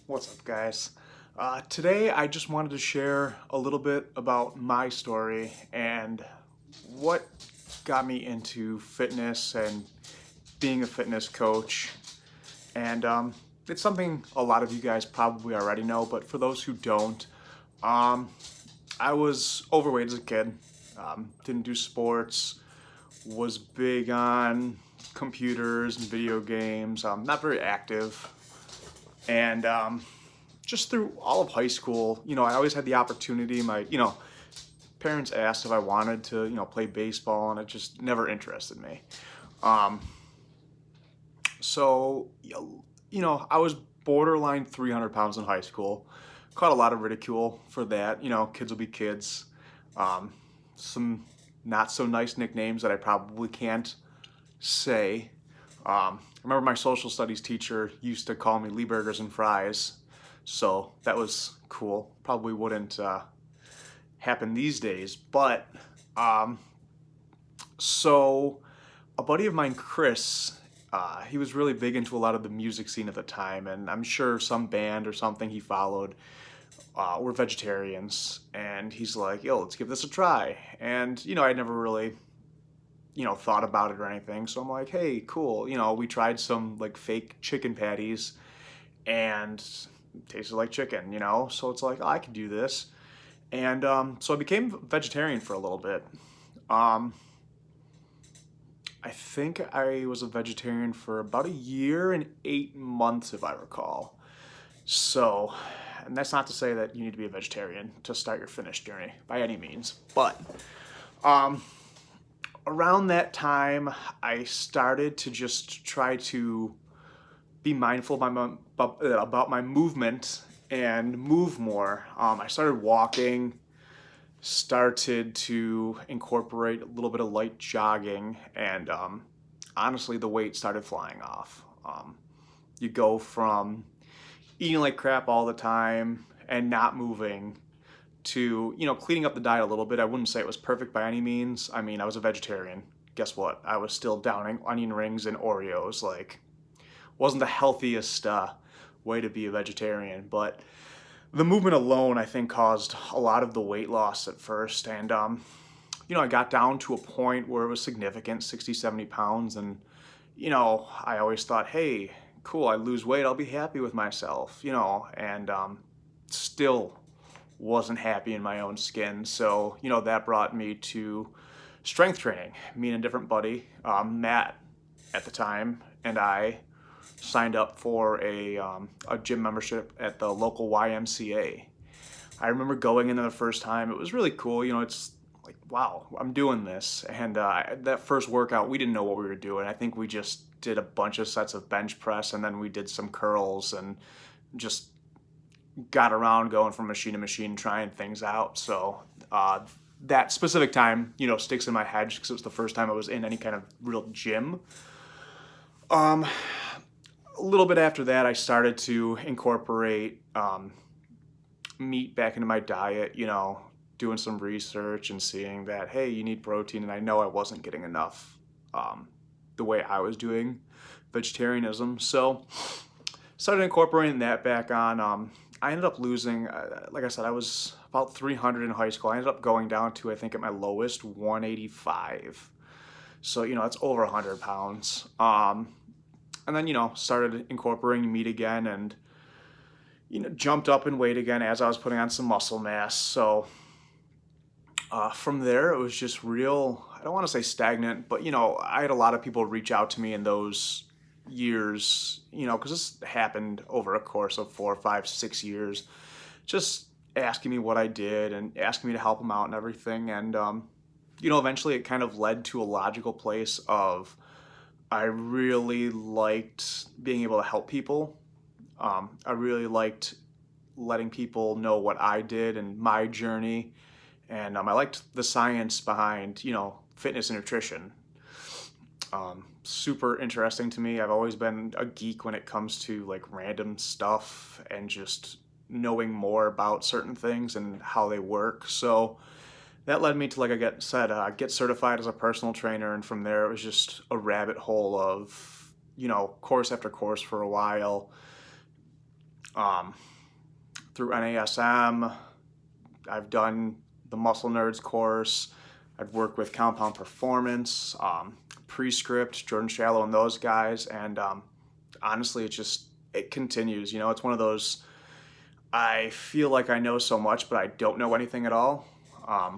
What's up, guys? Today I just wanted to share a little bit about my story and what got me into fitness and being a fitness coach. And it's something a lot of you guys probably already know, but for those who don't, um, I was overweight as a kid, didn't do sports, was big on computers and video games, not very active. And just through all of high school, I always had the opportunity. My parents asked if I wanted to, play baseball, and it just never interested me. Um, so, I was borderline 300 pounds in high school. Caught a lot of ridicule for that. Kids will be kids. Um, some not so nice nicknames that I probably can't say. I remember my social studies teacher used to call me Lee Burgers and Fries, so that was cool. Probably wouldn't happen these days, but um, so a buddy of mine, Chris, he was really big into a lot of the music scene at the time, and I'm sure some band or something he followed were vegetarians, and he's like, "Yo, let's give this a try." And I never really thought about it or anything. So I'm like, hey, cool. We tried some like fake chicken patties and it tasted like chicken. So it's like, oh, I could do this. And so I became vegetarian for a little bit. Um, I think I was a vegetarian for about a year and 8 months, if I recall. So, and that's not to say that you need to be a vegetarian to start your fitness journey by any means, but um, around that time, I started to just try to be mindful about my movement and move more. I started walking, started to incorporate a little bit of light jogging, and honestly, the weight started flying off. You go from eating like crap all the time and not moving to cleaning up the diet a little bit. I wouldn't say it was perfect by any means. I mean, I was a vegetarian. Guess what? I was still downing onion rings and Oreos. Like, wasn't the healthiest way to be a vegetarian, but the movement alone, I think, caused a lot of the weight loss at first. And I got down to a point where it was significant, 60, 70 pounds, and I always thought, hey, cool, I lose weight, I'll be happy with myself, and still wasn't happy in my own skin. So, that brought me to strength training. Me and a different buddy, Matt, at the time, and I signed up for a gym membership at the local YMCA. I remember going in there the first time. It was really cool. It's like, wow, I'm doing this. And that first workout, we didn't know what we were doing. I think we just did a bunch of sets of bench press, and then we did some curls and just got around going from machine to machine, trying things out. So that specific time, sticks in my head because it was the first time I was in any kind of real gym. Um, a little bit after that, I started to incorporate meat back into my diet, doing some research and seeing that, hey, you need protein. And I know I wasn't getting enough the way I was doing vegetarianism. So started incorporating that back on. I ended up losing, like I said, I was about 300 in high school. I ended up going down to, I think at my lowest, 185. So, that's over 100 pounds. And then, started incorporating meat again and, jumped up in weight again as I was putting on some muscle mass. So from there, it was just real, I don't want to say stagnant, but, I had a lot of people reach out to me in those years, because this happened over a course of 4, 5, 6 years, just asking me what I did and asking me to help them out and everything. And, eventually it kind of led to a logical place of I really liked being able to help people. I really liked letting people know what I did and my journey. And I liked the science behind, fitness and nutrition. Super interesting to me. I've always been a geek when it comes to like random stuff and just knowing more about certain things and how they work. So that led me to, like I said, get certified as a personal trainer. And from there, it was just a rabbit hole of, course after course for a while. through NASM. I've done the Muscle Nerds course. I've worked with Compound Performance, Prescript, Jordan Shallow, and those guys. And honestly, it continues. You know, it's one of those, I feel like I know so much, but I don't know anything at all. I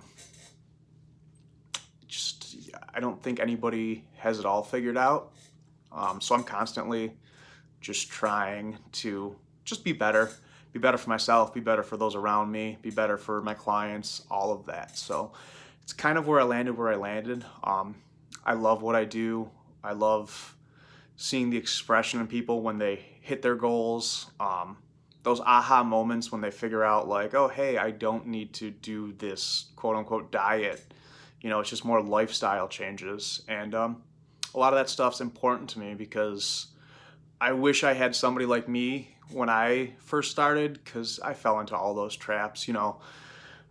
don't think anybody has it all figured out. So I'm constantly just trying to just be better for myself, be better for those around me, be better for my clients, all of that. So it's kind of where I landed. I love what I do. I love seeing the expression in people when they hit their goals. Those aha moments when they figure out like, oh, hey, I don't need to do this quote unquote diet. You know, it's just more lifestyle changes. And a lot of that stuff's important to me because I wish I had somebody like me when I first started, because I fell into all those traps. You know,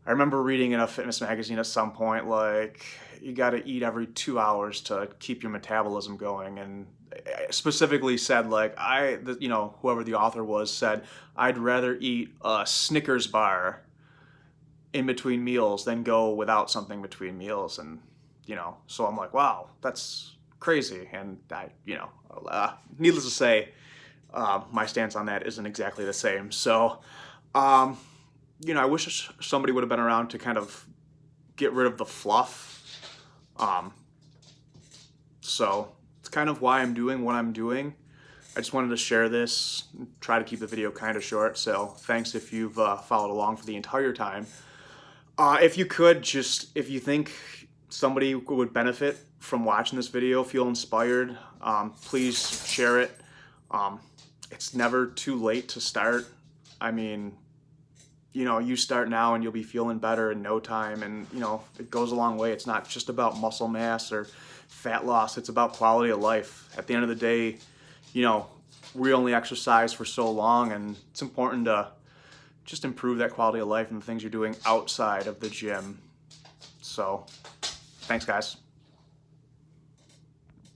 I remember reading in a fitness magazine at some point, like, you got to eat every 2 hours to keep your metabolism going. And it specifically said, like, whoever the author was said, I'd rather eat a Snickers bar in between meals than go without something between meals. And, so I'm like, wow, that's crazy. And needless to say, my stance on that isn't exactly the same. So, I wish somebody would have been around to kind of get rid of the fluff. So it's kind of why I'm doing what I'm doing. I just wanted to share this, try to keep the video kind of short. So thanks if you've followed along for the entire time. If you think somebody would benefit from watching this video, feel inspired, please share it. It's never too late to start. I mean, you start now and you'll be feeling better in no time. And, it goes a long way. It's not just about muscle mass or fat loss. It's about quality of life. At the end of the day, we only exercise for so long, and it's important to just improve that quality of life and the things you're doing outside of the gym. So, thanks, guys.